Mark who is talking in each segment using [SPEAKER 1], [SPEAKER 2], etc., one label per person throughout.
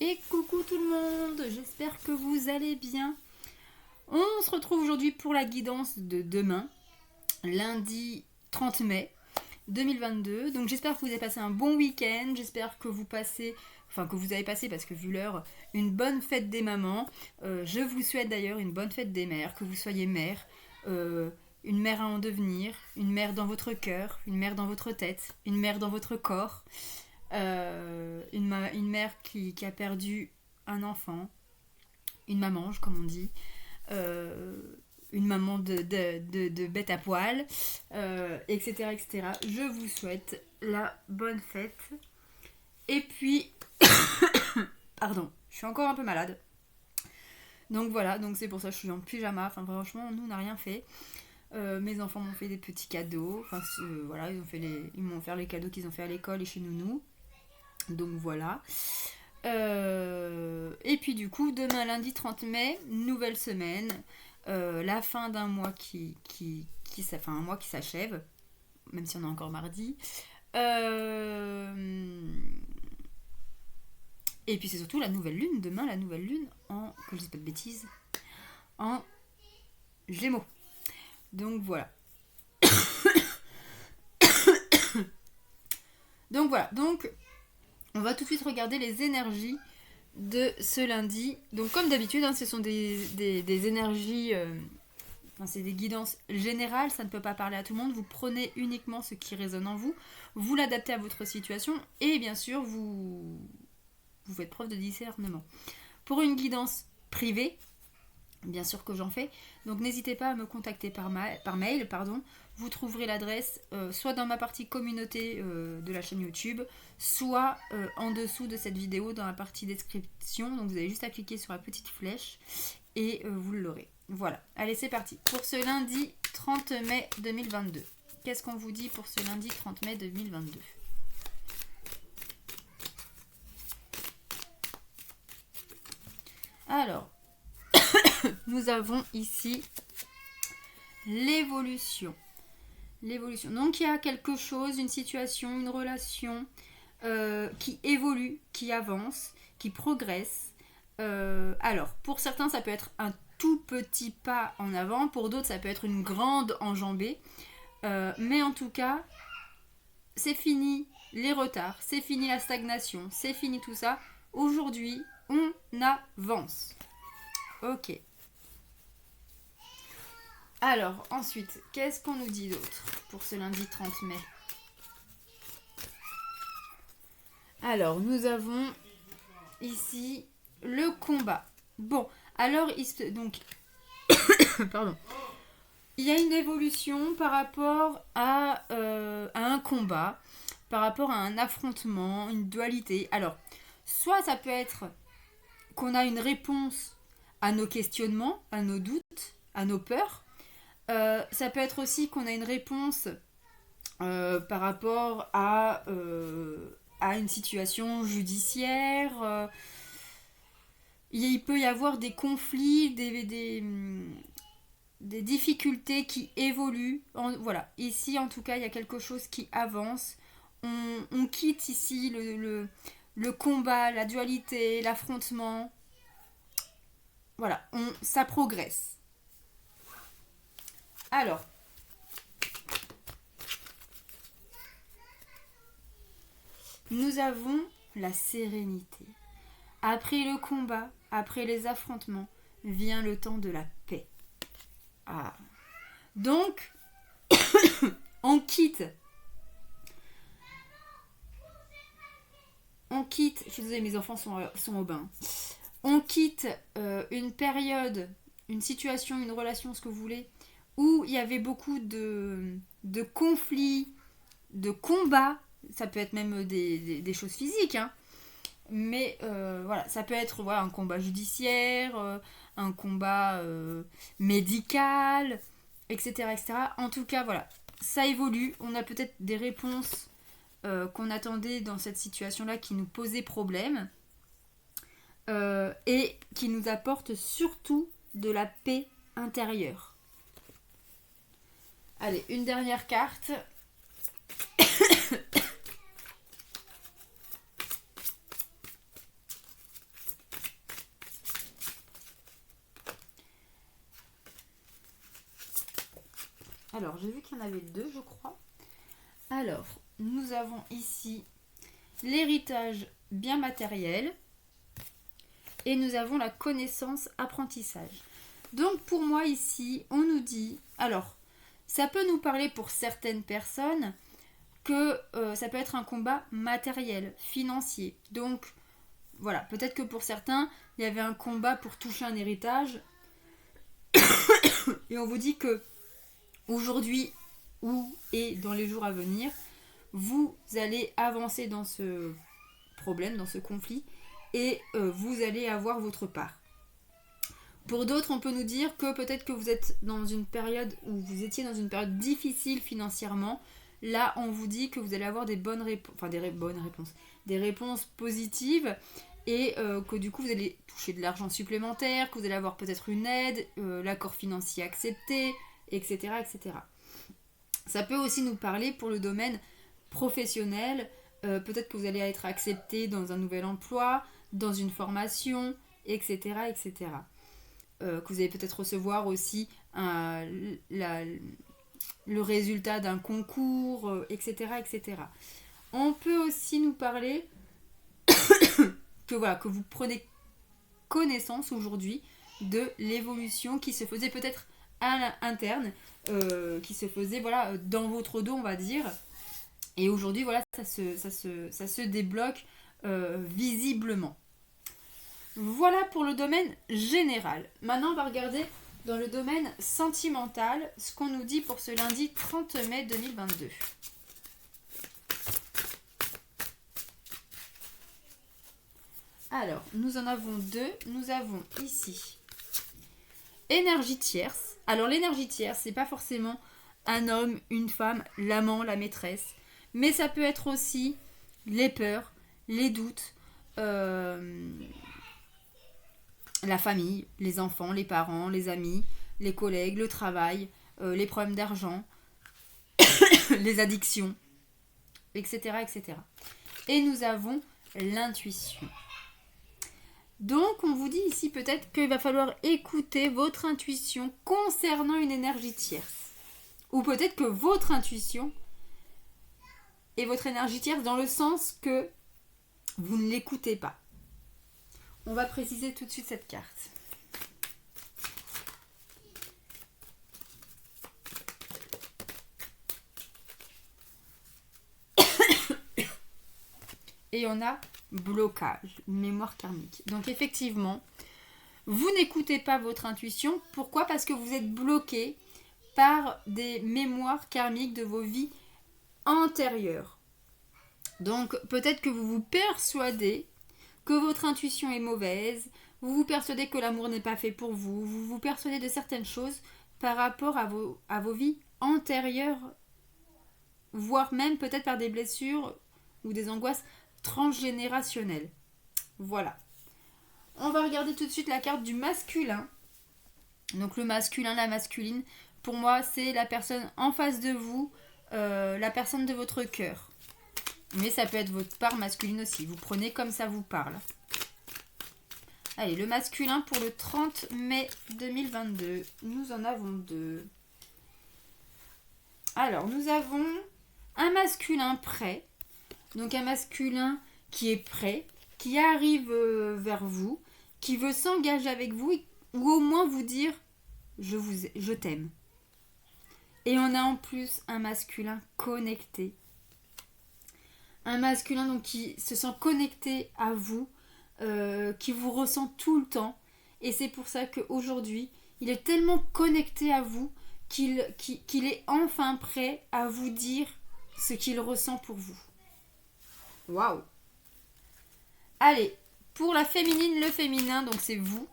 [SPEAKER 1] Et coucou tout le monde, j'espère que vous allez bien. On se retrouve aujourd'hui pour la guidance de demain, lundi 30 mai 2022. Donc j'espère que vous avez passé un bon week-end, j'espère que que vous avez passé, parce que vu l'heure, une bonne fête des mamans. Je vous souhaite d'ailleurs une bonne fête des mères, que vous soyez mère, une mère à en devenir, une mère dans votre cœur, une mère dans votre tête, une mère dans votre corps. Une mère qui a perdu un enfant, une mamange comme on dit, euh, une maman de bête à poil, etc., etc. Je vous souhaite la bonne fête. Et puis, pardon, je suis encore un peu malade. Donc voilà, donc c'est pour ça que je suis en pyjama. Enfin franchement, nous on n'a rien fait. Mes enfants m'ont fait des petits cadeaux. Enfin voilà, ils m'ont offert les cadeaux qu'ils ont fait à l'école et chez Nounou. Donc voilà. Et puis du coup, demain lundi 30 mai, nouvelle semaine. La fin d'un mois un mois qui s'achève, même si on est encore mardi. Et puis c'est surtout la nouvelle lune, demain la nouvelle lune que je dise pas de bêtises, en Gémeaux. Donc voilà. Donc on va tout de suite regarder les énergies de ce lundi. Donc comme d'habitude, ce sont des énergies, c'est des guidances générales, ça ne peut pas parler à tout le monde. Vous prenez uniquement ce qui résonne en vous, vous l'adaptez à votre situation et bien sûr vous faites preuve de discernement. Pour une guidance privée, bien sûr que j'en fais, donc n'hésitez pas à me contacter par mail. Vous trouverez l'adresse soit dans ma partie communauté de la chaîne YouTube, soit en dessous de cette vidéo dans la partie description. Donc vous avez juste à cliquer sur la petite flèche et vous l'aurez. Voilà, allez c'est parti. Pour ce lundi 30 mai 2022, qu'est-ce qu'on vous dit pour ce lundi 30 mai 2022 ? Alors, nous avons ici l'évolution. Donc il y a quelque chose, une situation, une relation qui évolue, qui avance, qui progresse. Alors, pour certains, ça peut être un tout petit pas en avant, pour d'autres, ça peut être une grande enjambée. Mais en tout cas, c'est fini les retards, c'est fini la stagnation, c'est fini tout ça. Aujourd'hui, on avance. Ok. Alors, ensuite, qu'est-ce qu'on nous dit d'autre pour ce lundi 30 mai ? Alors, nous avons ici le combat. Bon, alors, donc, pardon. Il y a une évolution par rapport à un combat, par rapport à un affrontement, une dualité. Alors, soit ça peut être qu'on a une réponse à nos questionnements, à nos doutes, à nos peurs. Ça peut être aussi qu'on a une réponse par rapport à une situation judiciaire. Il peut y avoir des conflits, des difficultés qui évoluent. Voilà, ici en tout cas, il y a quelque chose qui avance. On quitte ici le combat, la dualité, l'affrontement. Voilà, ça progresse. Alors, nous avons la sérénité. Après le combat, après les affrontements, vient le temps de la paix. Ah. Donc, on quitte, je suis désolée, mes enfants sont au bain. On quitte une période, une situation, une relation, ce que vous voulez, où il y avait beaucoup de conflits, de combats. Ça peut être même des choses physiques, hein. Mais voilà, ça peut être un combat judiciaire, un combat médical, etc., etc. En tout cas, voilà, ça évolue. On a peut-être des réponses qu'on attendait dans cette situation-là qui nous posaient problème et qui nous apportent surtout de la paix intérieure. Allez, une dernière carte. Alors, j'ai vu qu'il y en avait deux, je crois. Alors, nous avons ici l'héritage bien matériel et nous avons la connaissance apprentissage. Donc, pour moi, ici, on nous dit... Alors, ça peut nous parler pour certaines personnes que ça peut être un combat matériel, financier. Donc, voilà, peut-être que pour certains, il y avait un combat pour toucher un héritage. Et on vous dit que aujourd'hui et dans les jours à venir, vous allez avancer dans ce problème, dans ce conflit, et vous allez avoir votre part. Pour d'autres, on peut nous dire que peut-être que vous êtes dans une période où vous étiez dans une période difficile financièrement. Là, on vous dit que vous allez avoir des bonnes réponses, enfin bonnes réponses, des réponses positives et que du coup vous allez toucher de l'argent supplémentaire, que vous allez avoir peut-être une aide, l'accord financier accepté, etc., etc. Ça peut aussi nous parler pour le domaine professionnel. Peut-être que vous allez être accepté dans un nouvel emploi, dans une formation, etc., etc. Que vous allez peut-être recevoir aussi le résultat d'un concours, etc., etc. On peut aussi nous parler que vous prenez connaissance aujourd'hui de l'évolution qui se faisait peut-être à l'interne, qui se faisait dans votre dos, on va dire. Et aujourd'hui, ça se débloque visiblement. Voilà pour le domaine général. Maintenant, on va regarder dans le domaine sentimental ce qu'on nous dit pour ce lundi 30 mai 2022. Alors, nous en avons deux. Nous avons ici énergie tierce. Alors, l'énergie tierce, c'est pas forcément un homme, une femme, l'amant, la maîtresse. Mais ça peut être aussi les peurs, les doutes, la famille, les enfants, les parents, les amis, les collègues, le travail, les problèmes d'argent, les addictions, etc., etc. Et nous avons l'intuition. Donc, on vous dit ici peut-être qu'il va falloir écouter votre intuition concernant une énergie tierce. Ou peut-être que votre intuition est votre énergie tierce dans le sens que vous ne l'écoutez pas. On va préciser tout de suite cette carte. Et on a blocage, mémoire karmique. Donc effectivement, vous n'écoutez pas votre intuition. Pourquoi ? Parce que vous êtes bloqué par des mémoires karmiques de vos vies antérieures. Donc peut-être que vous vous persuadez que votre intuition est mauvaise, vous vous persuadez que l'amour n'est pas fait pour vous, vous vous persuadez de certaines choses par rapport à vos vies antérieures, voire même peut-être par des blessures ou des angoisses transgénérationnelles. Voilà. On va regarder tout de suite la carte du masculin. Donc le masculin, la masculine, pour moi c'est la personne en face de vous, la personne de votre cœur. Mais ça peut être votre part masculine aussi. Vous prenez comme ça vous parle. Allez, le masculin pour le 30 mai 2022. Nous en avons deux. Alors, nous avons un masculin prêt. Donc un masculin qui est prêt, qui arrive vers vous, qui veut s'engager avec vous ou au moins vous dire je t'aime. Et on a en plus un masculin connecté. Un masculin donc qui se sent connecté à vous, qui vous ressent tout le temps. Et c'est pour ça qu'aujourd'hui, il est tellement connecté à vous qu'il est enfin prêt à vous dire ce qu'il ressent pour vous. Waouh! Allez, pour la féminine, le féminin, donc c'est vous.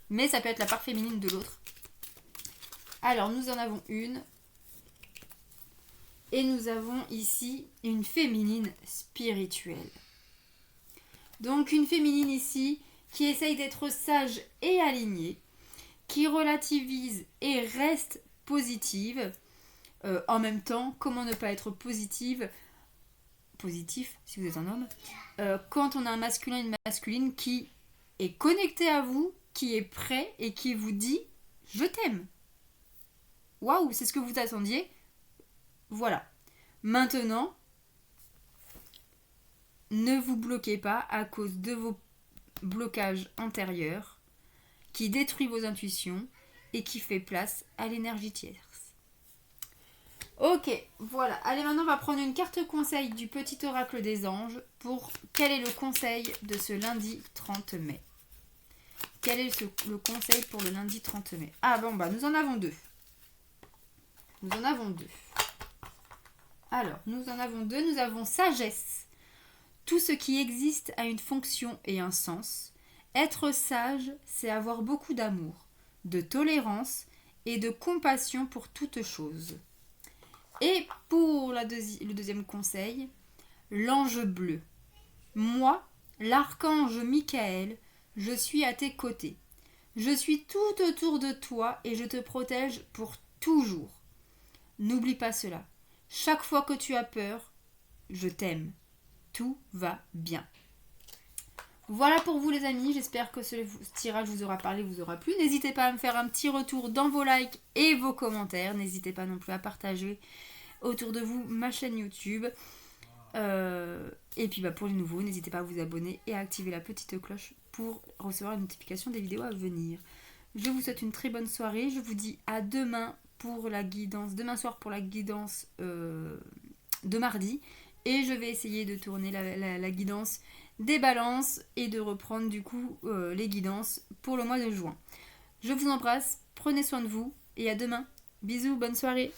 [SPEAKER 1] Mais ça peut être la part féminine de l'autre. Alors, nous en avons une. Et nous avons ici une féminine spirituelle. Donc une féminine ici qui essaye d'être sage et alignée, qui relativise et reste positive. En même temps, comment ne pas être positif si vous êtes un homme, quand on a un masculin et une masculine qui est connecté à vous, qui est prêt et qui vous dit « je t'aime ». waouh, c'est ce que vous attendiez. Voilà. Maintenant, ne vous bloquez pas à cause de vos blocages antérieurs qui détruit vos intuitions et qui fait place à l'énergie tierce. Ok, voilà. Allez, maintenant on va prendre une carte conseil du petit oracle des anges pour quel est le conseil de ce lundi 30 mai. Quel est le conseil pour le lundi 30 mai? Ah bon, bah nous en avons deux. Alors, nous en avons deux. Nous avons sagesse. Tout ce qui existe a une fonction et un sens. Être sage, c'est avoir beaucoup d'amour, de tolérance et de compassion pour toute chose. Et pour le deuxième conseil, l'ange bleu. Moi, l'archange Michael, je suis à tes côtés. Je suis tout autour de toi et je te protège pour toujours. N'oublie pas cela. Chaque fois que tu as peur, je t'aime. Tout va bien. Voilà pour vous les amis, j'espère que ce tirage vous aura parlé, vous aura plu. N'hésitez pas à me faire un petit retour dans vos likes et vos commentaires. N'hésitez pas non plus à partager autour de vous ma chaîne YouTube. Et puis pour les nouveaux, n'hésitez pas à vous abonner et à activer la petite cloche pour recevoir une notification des vidéos à venir. Je vous souhaite une très bonne soirée. Je vous dis à demain pour la guidance, demain soir pour la guidance de mardi. Et je vais essayer de tourner la guidance des balances et de reprendre du coup les guidances pour le mois de juin. Je vous embrasse, prenez soin de vous et à demain. Bisous, bonne soirée.